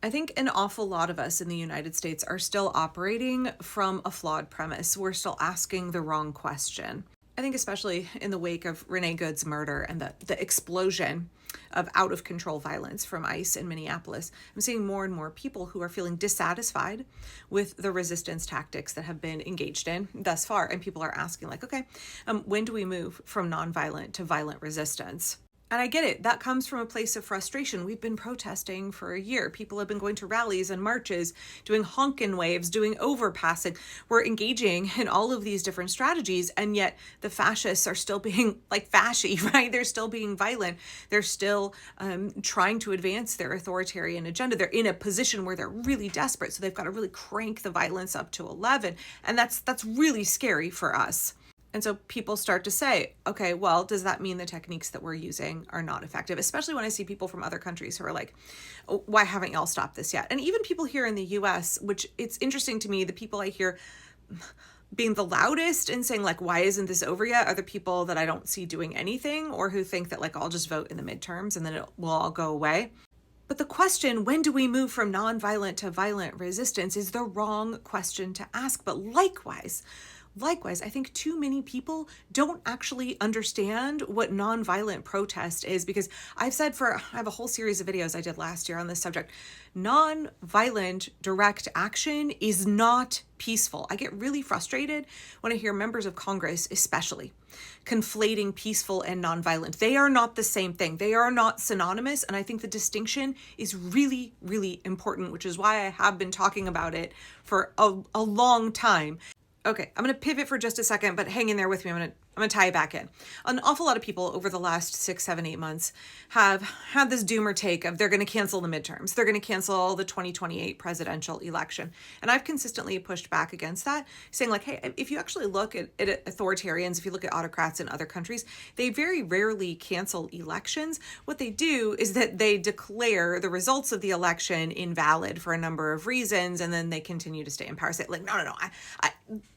I think an awful lot of us in the United States are still operating from a flawed premise. We're still asking the wrong question. I think especially in the wake of Renee Good's murder and the explosion of out of control violence from ICE in Minneapolis, I'm seeing more and more people who are feeling dissatisfied with the resistance tactics that have been engaged in thus far. And people are asking like, okay, when do we move from nonviolent to violent resistance? And I get it. That comes from a place of frustration. We've been protesting for a year. People have been going to rallies and marches, doing honkin' waves, doing overpassing. We're engaging in all of these different strategies, and yet the fascists are still being like fascy, right? They're still being violent. They're still trying to advance their authoritarian agenda. They're in a position where they're really desperate, so they've got to really crank the violence up to 11, and that's really scary for us. And so people start to say, okay, well, does that mean the techniques that we're using are not effective? Especially when I see people from other countries who are like, oh, why haven't y'all stopped this yet? And even people here in the US, which it's interesting to me, the people I hear being the loudest and saying like, why isn't this over yet, are the people that I don't see doing anything, or who think that like, I'll just vote in the midterms and then it will all go away. But the question, when do we move from nonviolent to violent resistance, is the wrong question to ask. But likewise, I think too many people don't actually understand what nonviolent protest is, because I have a whole series of videos I did last year on this subject. Nonviolent direct action is not peaceful. I get really frustrated when I hear members of Congress, especially, conflating peaceful and nonviolent. They are not the same thing. They are not synonymous. And I think the distinction is really, really important, which is why I have been talking about it for a long time. Okay, I'm going to pivot for just a second, but hang in there with me. I'm going to tie it back in. An awful lot of people over the last 6, 7, 8 months have had this doomer take of they're going to cancel the midterms. They're going to cancel the 2028 presidential election. And I've consistently pushed back against that, saying like, hey, if you actually look at authoritarians, if you look at autocrats in other countries, they very rarely cancel elections. What they do is that they declare the results of the election invalid for a number of reasons, and then they continue to stay in power. Say like, no,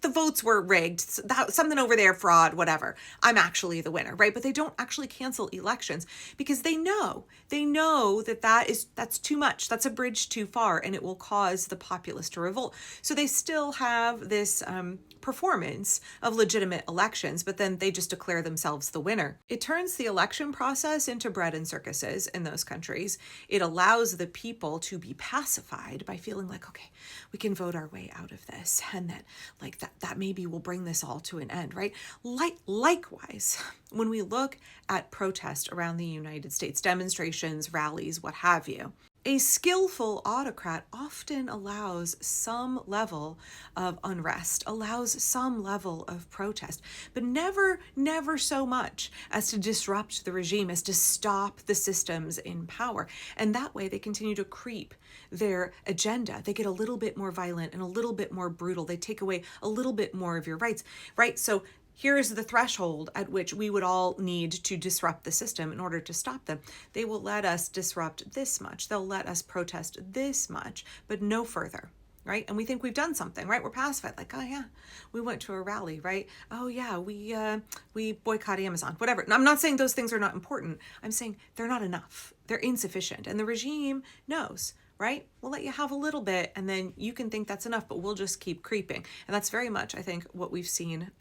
the votes were rigged, something over there, fraud, whatever. I'm actually the winner, right? But they don't actually cancel elections because they know that's too much. That's a bridge too far, and it will cause the populace to revolt. So they still have this performance of legitimate elections, but then they just declare themselves the winner. It turns the election process into bread and circuses in those countries. It allows the people to be pacified by feeling like, okay, we can vote our way out of this, and that maybe will bring this all to an end, right? Likewise, when we look at protest around the United States, demonstrations, rallies, what have you, a skillful autocrat often allows some level of unrest, allows some level of protest, but never so much as to disrupt the regime, as to stop the systems in power. And that way they continue to creep their agenda. They get a little bit more violent and a little bit more brutal. They take away a little bit more of your rights, right? So here is the threshold at which we would all need to disrupt the system in order to stop them. They will let us disrupt this much. They'll let us protest this much, but no further, right? And we think we've done something, right? We're pacified, like, oh yeah, we went to a rally, right? Oh yeah, we boycott Amazon, whatever. And I'm not saying those things are not important. I'm saying they're not enough. They're insufficient. And the regime knows, right? We'll let you have a little bit, and then you can think that's enough, but we'll just keep creeping. And that's very much, I think, what we've seen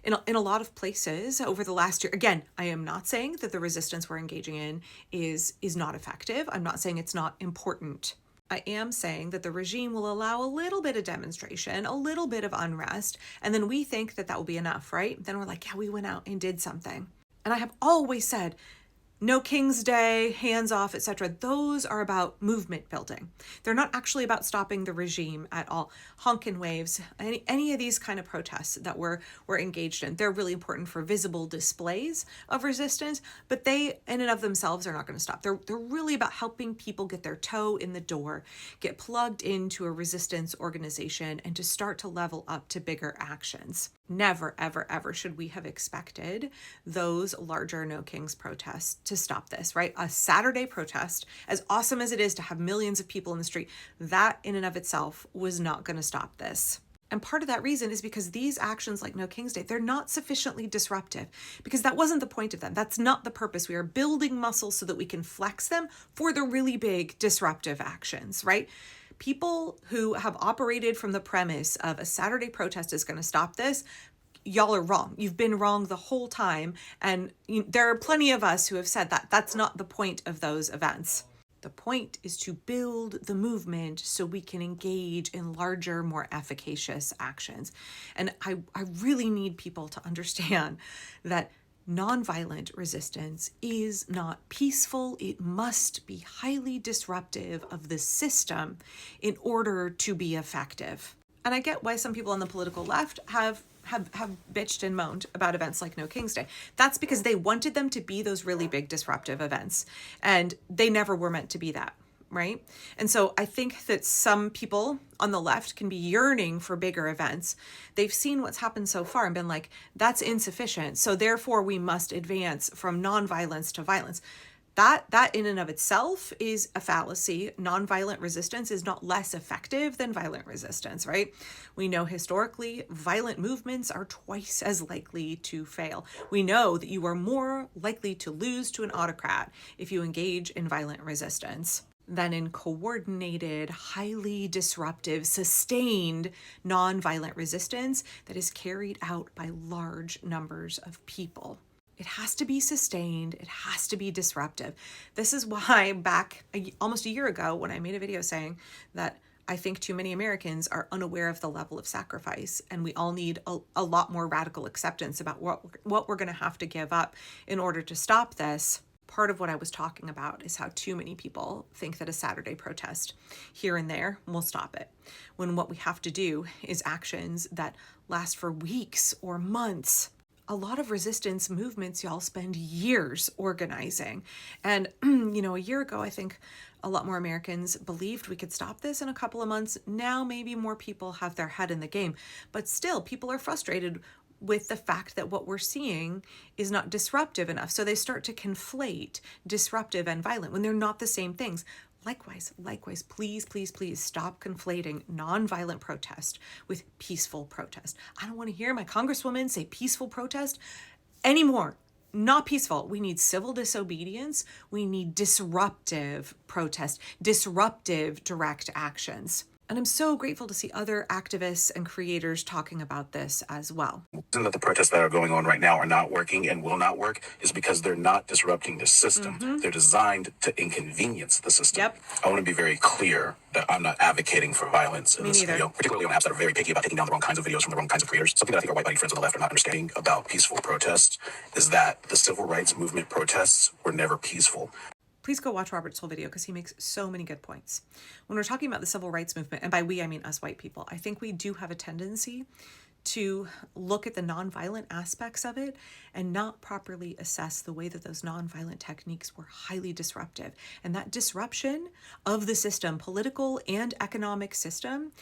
in a lot of places over the last year. Again, I am not saying that the resistance we're engaging in is not effective. I'm not saying it's not important. I am saying that the regime will allow a little bit of demonstration, a little bit of unrest, and then we think that will be enough, right? Then we're like, yeah, we went out and did something. And I have always said, No King's Day, hands off, etc. Those are about movement building. They're not actually about stopping the regime at all. Honkin' waves, any of these kind of protests that we're engaged in, they're really important for visible displays of resistance, but they in and of themselves are not going to stop. They're really about helping people get their toe in the door, get plugged into a resistance organization, and to start to level up to bigger actions. Never, ever, ever should we have expected those larger No Kings protests to stop this, right? A Saturday protest, as awesome as it is to have millions of people in the street, that in and of itself was not going to stop this. And part of that reason is because these actions like No King's Day, they're not sufficiently disruptive, because that wasn't the point of them. That's not the purpose. We are building muscles so that we can flex them for the really big disruptive actions, right? People who have operated from the premise of a Saturday protest is going to stop this, y'all are wrong. You've been wrong the whole time. And there are plenty of us who have said that that's not the point of those events. The point is to build the movement so we can engage in larger, more efficacious actions. And I really need people to understand that nonviolent resistance is not peaceful. It must be highly disruptive of the system in order to be effective. And I get why some people on the political left have bitched and moaned about events like No King's Day. That's because they wanted them to be those really big disruptive events, and they never were meant to be that, right? And so I think that some people on the left can be yearning for bigger events. They've seen what's happened so far and been like, that's insufficient, so therefore we must advance from nonviolence to violence. That in and of itself is a fallacy. Nonviolent resistance is not less effective than violent resistance, right? We know historically violent movements are twice as likely to fail. We know that you are more likely to lose to an autocrat if you engage in violent resistance than in coordinated, highly disruptive, sustained, nonviolent resistance that is carried out by large numbers of people. It has to be sustained. It has to be disruptive. This is why back almost a year ago when I made a video saying that I think too many Americans are unaware of the level of sacrifice, and we all need a lot more radical acceptance about what we're going to have to give up in order to stop this. Part of what I was talking about is how too many people think that a Saturday protest here and there will stop it, when what we have to do is actions that last for weeks or months. A lot of resistance movements, y'all, spend years organizing. And, a year ago, I think a lot more Americans believed we could stop this in a couple of months. Now, maybe more people have their head in the game. But still, people are frustrated with the fact that what we're seeing is not disruptive enough. So they start to conflate disruptive and violent when they're not the same things. Likewise, please stop conflating nonviolent protest with peaceful protest. I don't want to hear my congresswoman say peaceful protest anymore. Not peaceful. We need civil disobedience. We need disruptive protest, disruptive direct actions. And I'm so grateful to see other activists and creators talking about this as well. The reason that the protests that are going on right now are not working and will not work is because they're not disrupting the system. Mm-hmm. They're designed to inconvenience the system. Yep. I want to be very clear that I'm not advocating for violence in this video, particularly on apps that are very picky about taking down the wrong kinds of videos from the wrong kinds of creators. Something that I think our white-body friends on the left are not understanding about peaceful protests is that the civil rights movement protests were never peaceful. Please go watch Robert's whole video because he makes so many good points. When we're talking about the civil rights movement, and by we, I mean us white people, I think we do have a tendency to look at the nonviolent aspects of it and not properly assess the way that those nonviolent techniques were highly disruptive. And that disruption of the system, political and economic system,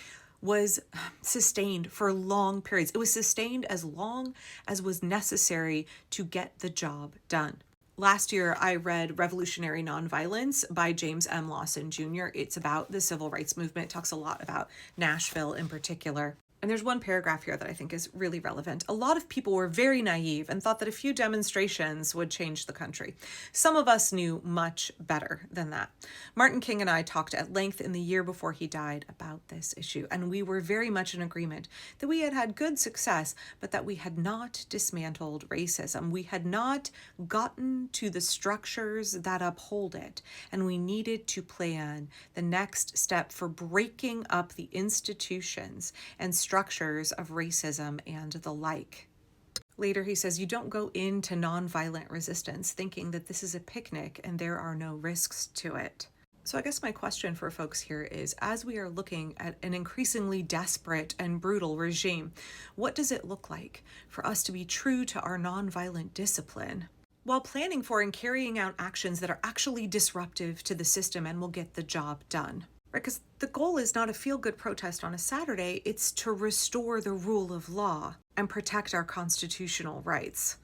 was sustained for long periods. It was sustained as long as was necessary to get the job done. Last year, I read Revolutionary Nonviolence by James M. Lawson Jr. It's about the civil rights movement. It talks a lot about Nashville in particular. And there's one paragraph here that I think is really relevant. A lot of people were very naive and thought that a few demonstrations would change the country. Some of us knew much better than that. Martin King and I talked at length in the year before he died about this issue, and we were very much in agreement that we had had good success, but that we had not dismantled racism. We had not gotten to the structures that uphold it, and we needed to plan the next step for breaking up the institutions and structures of racism and the like. Later, he says, you don't go into nonviolent resistance thinking that this is a picnic and there are no risks to it. So I guess my question for folks here is, as we are looking at an increasingly desperate and brutal regime, what does it look like for us to be true to our nonviolent discipline while planning for and carrying out actions that are actually disruptive to the system and will get the job done? Right, because the goal is not a feel-good protest on a Saturday, it's to restore the rule of law and protect our constitutional rights.